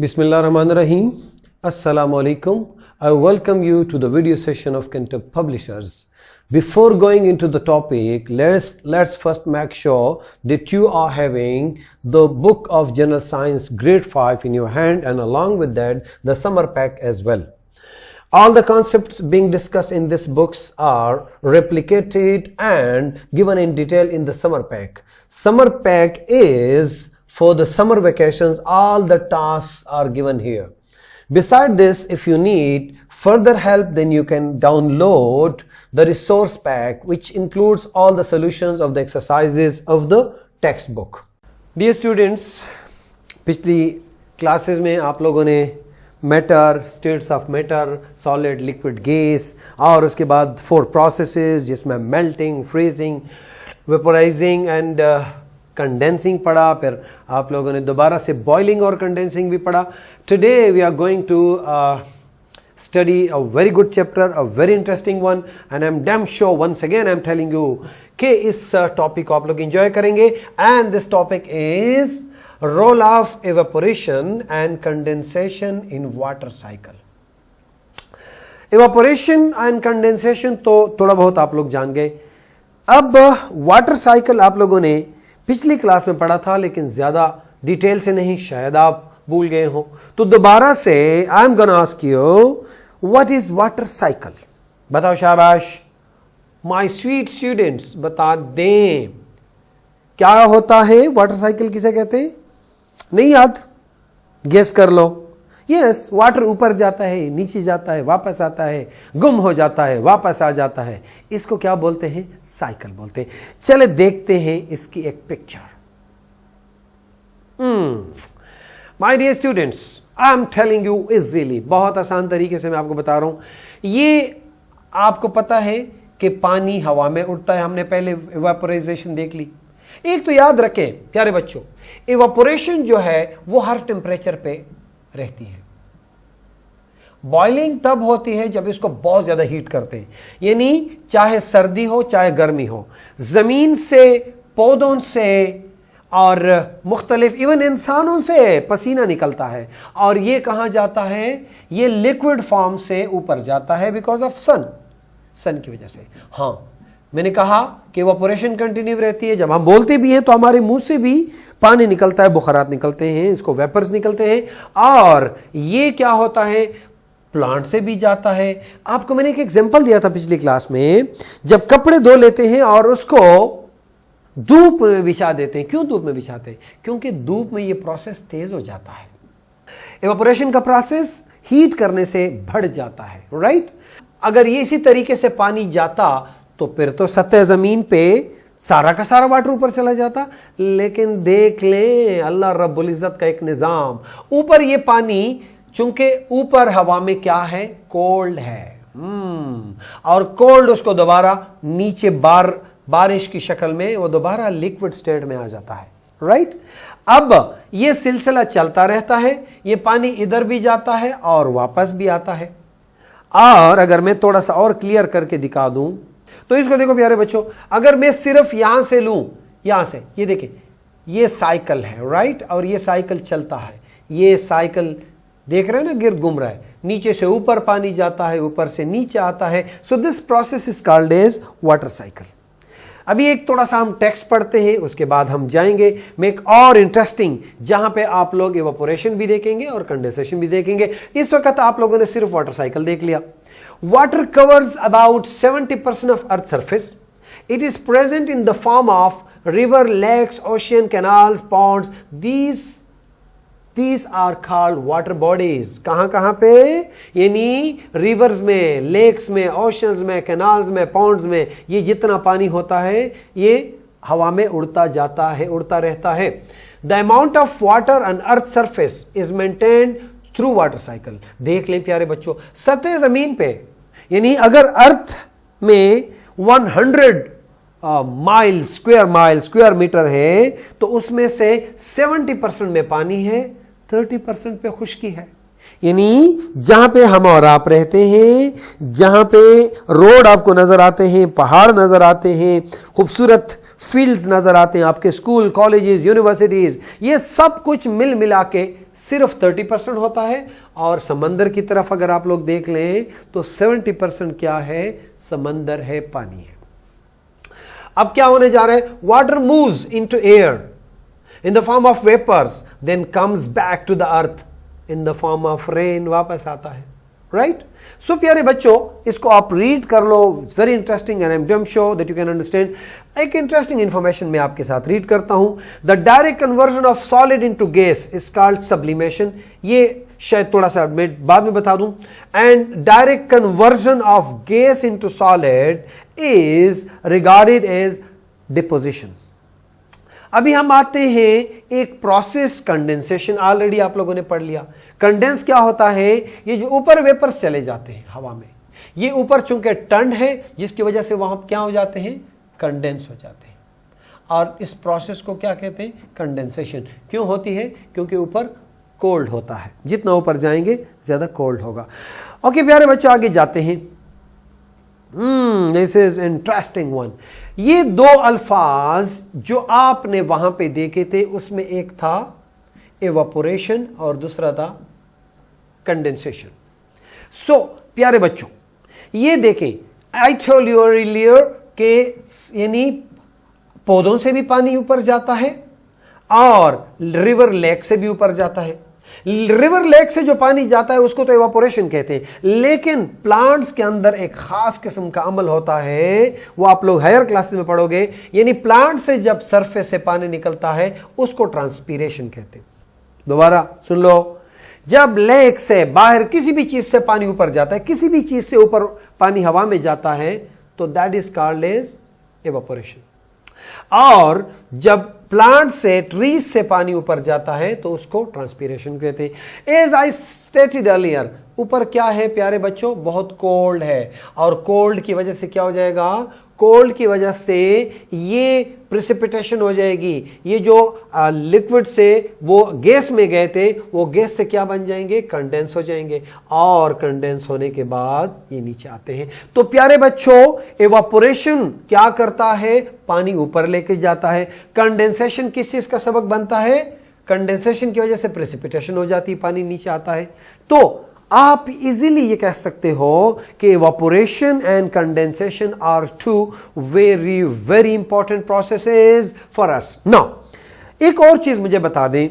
Bismillahirrahmanirrahim. Assalamu alaikum. I welcome you to the video session of Kentucky Publishers. Before going into the topic, let's first make sure that you are having the book of General Science grade 5 in your hand, and along with that the summer pack as well. All the concepts being discussed in these books are replicated and given in detail in the summer pack. Summer pack is for the summer vacations. All the tasks are given here. Beside this, if you need further help, then you can download the resource pack, which includes all the solutions of the exercises of the textbook. Dear students, पिछली classes में आप लोगों ने matter, states of matter, solid, liquid, gas और उसके बाद 4 processes जिसमें melting, freezing, वेपोराइजिंग and condensing पढ़ा. फिर आप लोगों ने दोबारा से बॉइलिंग और कंडेंसिंग भी पढ़ा. Today we are going to study a very good chapter, a very interesting one, and I'm damn sure once again I'm telling you कि इस टॉपिक को आप लोग एंजॉय करेंगे. And this topic is role of evaporation and condensation in water cycle. evaporation and condensation तो थोड़ा बहुत आप लोग जान गए. अब वाटर साइकिल आप लोगों ने पिछली क्लास में पढ़ा था, लेकिन ज्यादा डिटेल से नहीं, शायद आप भूल गए हो. तो दोबारा से I am gonna ask you what is water cycle. बताओ शाबाश. माय स्वीट स्टूडेंट्स बता दें क्या होता है वाटर साइकिल, किसे कहते हैं? नहीं याद? गेस कर लो. यस, वाटर ऊपर जाता है, नीचे जाता है, वापस आता है, गुम हो जाता है, वापस आ जाता है. इसको क्या बोलते हैं? साइकिल बोलते हैं. चले देखते हैं इसकी एक picture. My dear students, I am telling you easily, बहुत आसान तरीके से मैं आपको बता रहा हूं. ये आपको पता है कि पानी हवा में उड़ता है. हमने पहले इवेपोराइजेशन देख ली. एक तो याद रखें प्यारे बच्चों, इवेपोरेशन जो है वो हर टेम्परेचर पे रहती है. बॉइलिंग तब होती है जब इसको बहुत ज्यादा हीट करते हैं, यानी चाहे सर्दी हो चाहे गर्मी हो, जमीन से, पौधों से और मुख्तलिफ इवन इंसानों से पसीना निकलता है. और ये कहां जाता है? ये लिक्विड फॉर्म से ऊपर जाता है बिकॉज ऑफ सन की वजह से. हाँ, मैंने कहा कि इवेपोरेशन कंटिन्यू रहती है. जब हम बोलते भी हैं तो हमारे मुंह से भी पानी निकलता है, बुखारात निकलते हैं, इसको वेपर्स निकलते हैं. और ये क्या होता है? प्लांट से भी जाता है. आपको मैंने एक एग्जांपल दिया था पिछली क्लास में, जब कपड़े धो लेते हैं और उसको धूप में बिछा देते हैं. क्यों धूप में बिछाते हैं? क्योंकि धूप में ये प्रोसेस तेज हो जाता है. इवेपोरेशन का प्रोसेस हीट करने से बढ़ जाता है, राइट? अगर ये इसी तरीके से पानी जाता तो फिर तो सतह जमीन पे सारा का सारा वाटर ऊपर चला जाता. लेकिन देख लें अल्लाह रब्बुल इज्जत का एक निजाम. ऊपर ये पानी, चूंकि ऊपर हवा में क्या है? कोल्ड है. और कोल्ड उसको दोबारा नीचे बारिश की शक्ल में वो दोबारा लिक्विड स्टेट में आ जाता है, राइट? अब ये सिलसिला चलता रहता है. ये पानी इधर भी जाता है और वापस भी आता है. और अगर मैं थोड़ा सा और क्लियर करके दिखा दूं तो इसको देखो प्यारे बच्चों, अगर मैं सिर्फ यहां से लूं, यहां से, ये देखिए, ये साइकिल है, राइट? और ये साइकिल चलता है. ये साइकिल देख रहे हैं ना, गिर घूम रहा है. नीचे से ऊपर पानी जाता है, ऊपर से नीचे आता है. So this process is called as water cycle. अभी एक थोड़ा सा हम टेक्स्ट पढ़ते हैं, उसके बाद हम जाएंगे मैं एक और इंटरेस्टिंग, जहां पे आप लोग इवेपोरेशन भी देखेंगे और कंडेंसेशन भी देखेंगे. इस वक्त आप लोगों ने सिर्फ वाटर साइकिल देख लिया. Water covers about 70% of Earth's surface. It is present in the form of river, lakes, ocean, canals, ponds. These are called water bodies. कहां पे? यानी rivers में, lakes में, oceans में, canals में, ponds में, ये जितना पानी होता है ये हवा में उड़ता जाता है, उड़ता रहता है. The amount of water on Earth's surface is maintained through water cycle. देख लें प्यारे बच्चों, सतह जमीन पे, यानी अगर अर्थ में 100 स्क्वायर मीटर है तो उसमें से 70% में पानी है, 30% पे खुश्की है. यानी जहां पे हम और आप रहते हैं, जहां पे रोड आपको नजर आते हैं, पहाड़ नजर आते हैं, खूबसूरत फील्ड्स नजर आते हैं, आपके स्कूल, कॉलेजेस, यूनिवर्सिटीज, ये सब कुछ मिल मिला के सिर्फ 30% होता है, और समंदर की तरफ अगर आप लोग देख लें तो 70% क्या है, समंदर है, पानी है। अब क्या होने जा रहा है, water moves into air in the form of vapours, then comes back to the earth in the form of rain, वापस आता है, राइट। सो प्यारे बच्चों, इसको आप रीड कर लो, it's very interesting and I am sure that you can understand. एक इंटरेस्टिंग इंफॉर्मेशन मैं आपके साथ रीड करता हूं। The direct conversion of solid into gas is called sublimation. ये शायद थोड़ा सा मैं बाद में बता दूं। And direct conversion of gas into solid is regarded as deposition. अभी हम आते हैं एक प्रोसेस कंडेंसेशन, ऑलरेडी आप लोगों ने पढ़ लिया। कंडेंस क्या होता है, ये जो ऊपर वेपर्स चले जाते हैं हवा में, ये ऊपर चूंकि ठंड है जिसकी वजह से वहां क्या हो जाते हैं, कंडेंस हो जाते हैं, और इस प्रोसेस को क्या कहते हैं, कंडेंसेशन। क्यों होती है, क्योंकि ऊपर कोल्ड होता है, जितना ऊपर जाएंगे ज्यादा कोल्ड होगा। ओके प्यारे बच्चों, आगे जाते हैं। This is interesting one. ये दो अल्फाज जो आपने वहां पे देखे थे, उसमें एक था एवापोरेशन और दूसरा था कंडेंसेशन। सो प्यारे बच्चों, ये देखें, आई टोल्ड यू अर्लियर के यानी पौधों से भी पानी ऊपर जाता है और रिवर लेक से भी ऊपर जाता है। रिवर लेक से जो पानी जाता है उसको तो एवापोरेशन कहते हैं, लेकिन प्लांट्स के अंदर एक खास किस्म का अमल होता है, वो आप लोग हायर क्लासेस में पढ़ोगे। यानी प्लांट से जब सरफेस से पानी निकलता है उसको ट्रांसपीरेशन कहते हैं। दोबारा सुन लो, जब लेक से बाहर किसी भी चीज से पानी ऊपर जाता है, किसी भी चीज से ऊपर पानी हवा में जाता है, तो that is called as evaporation. और जब प्लांट से, ट्रीज से पानी ऊपर जाता है तो उसको ट्रांसपीरेशन कहते हैं। एज आई स्टेटेड अर्लियर, ऊपर क्या है प्यारे बच्चों, बहुत कोल्ड है, और कोल्ड की वजह से क्या हो जाएगा, कोल्ड की वजह से ये प्रेसिपिटेशन हो जाएगी। ये जो लिक्विड से वो गैस में गए थे, वो गैस से क्या बन जाएंगे, कंडेंस हो जाएंगे, और कंडेंस होने के बाद ये नीचे आते हैं। तो प्यारे बच्चों, एवापोरेशन क्या करता है, पानी ऊपर लेके जाता है। कंडेंसेशन किस चीज का सबक बनता है, कंडेंसेशन की वजह से प्रेसिपिटेशन हो जाती है, पानी नीचे आता है। तो आप इजीली ये कह सकते हो कि evaporation and condensation are two very very important processes for us. Now एक और चीज मुझे बता दें,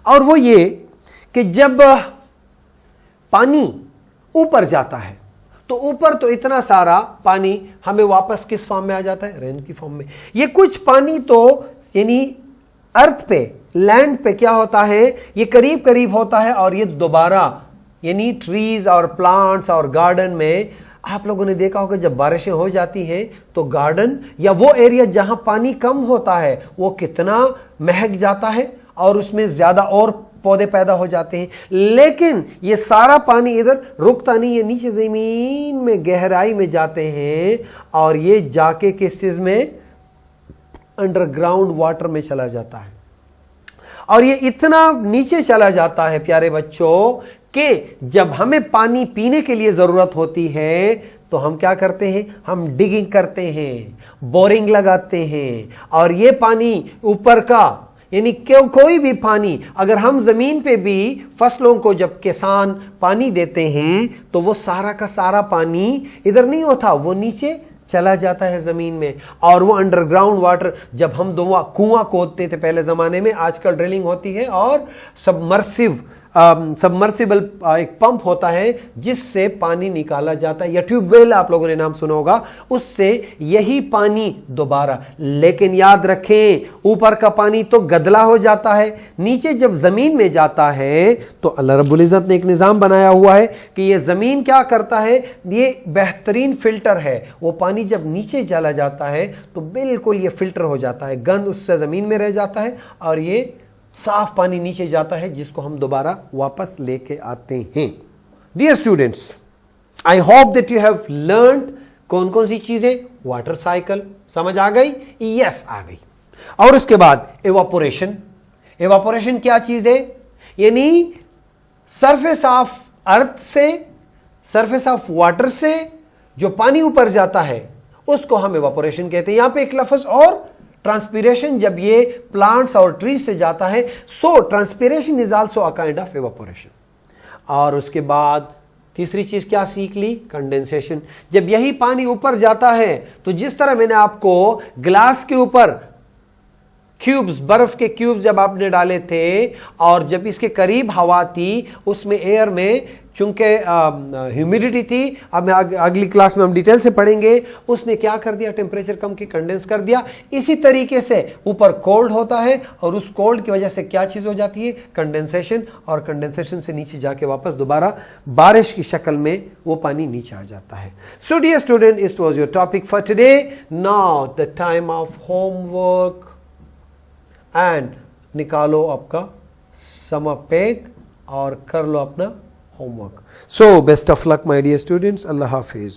और वो ये कि जब पानी ऊपर जाता है तो ऊपर तो इतना सारा पानी हमें वापस किस फॉर्म में आ जाता है, रेन की फॉर्म में। ये कुछ पानी तो यानी अर्थ पे, लैंड पे क्या होता है, ये करीब करीब होता है, और ये दोबारा यानी ट्रीज और प्लांट्स और गार्डन में आप लोगों ने देखा होगा, जब बारिशें हो जाती हैं तो गार्डन या वो एरिया जहां पानी कम होता है वो कितना महक जाता है, और उसमें ज्यादा और पौधे पैदा हो जाते हैं। लेकिन ये सारा पानी इधर रुकता नहीं, ये नीचे जमीन में गहराई में जाते हैं, और ये जाके किस चीज में, अंडरग्राउंड वाटर में चला जाता है। और ये इतना नीचे चला जाता है प्यारे बच्चों कि जब हमें पानी पीने के लिए जरूरत होती है तो हम क्या करते हैं, हम डिगिंग करते हैं, बोरिंग लगाते हैं, और ये पानी ऊपर का यानी क्यों कोई भी पानी, अगर हम जमीन पे भी फसलों को जब किसान पानी देते हैं तो वो सारा का सारा पानी इधर नहीं होता, वो नीचे चला जाता है जमीन में। और वो अंडरग्राउंड वाटर, जब हम कुआं खोदते थे पहले जमाने में, आजकल ड्रिलिंग होती है और सबमर्सिबल एक पंप होता है जिससे पानी निकाला जाता है, या ट्यूबवेल आप लोगों ने नाम सुना होगा, उससे यही पानी दोबारा। लेकिन याद रखें, ऊपर का पानी तो गदला हो जाता है, नीचे जब जमीन में जाता है तो अल्लाह रब्बुल इज्जत ने एक निजाम बनाया हुआ है कि ये जमीन क्या करता है, ये बेहतरीन फिल्टर है। वो पानी जब नीचे चला जाता है तो बिल्कुल ये फिल्टर हो जाता है, गंद उससे जमीन में रह जाता है, और ये साफ पानी नीचे जाता है जिसको हम दोबारा वापस लेके आते हैं। Dear students, I hope that you have learned कौन कौन सी चीजें, वाटर साइकिल समझ आ गई, यस आ गई। और उसके बाद एवापोरेशन। एवापोरेशन क्या चीज है, यानी सरफेस ऑफ अर्थ से, सरफेस ऑफ वाटर से जो पानी ऊपर जाता है उसको हम एवापोरेशन कहते हैं। यहां पे एक लफ्ज और ट्रांसपीरेशन जब ये प्लांट्स और ट्रीज से जाता है, so transpiration is also a kind of evaporation. और उसके बाद तीसरी चीज क्या सीख ली? कंडेंसेशन। जब यही पानी ऊपर जाता है तो जिस तरह मैंने आपको ग्लास के ऊपर क्यूब्स, बर्फ के क्यूब्स जब आपने डाले थे और जब इसके करीब हवा थी, उसमें एयर में चूंकि ह्यूमिडिटी थी, अब मैं अगली क्लास में हम डिटेल से पढ़ेंगे, उसने क्या कर दिया? टेम्परेचर कम की, कंडेंस कर दिया। इसी तरीके से ऊपर कोल्ड होता है और उस कोल्ड की वजह से क्या चीज हो जाती है? कंडेंसेशन। और कंडेंसेशन से नीचे जाके वापस दोबारा बारिश की शक्ल में वो पानी नीचे आ जाता है। So dear student, it was your topic for today. Now the time of homework and निकालो आपका समर पैक और कर लो अपना होमवर्क। So best of luck my dear students. Allah Hafiz.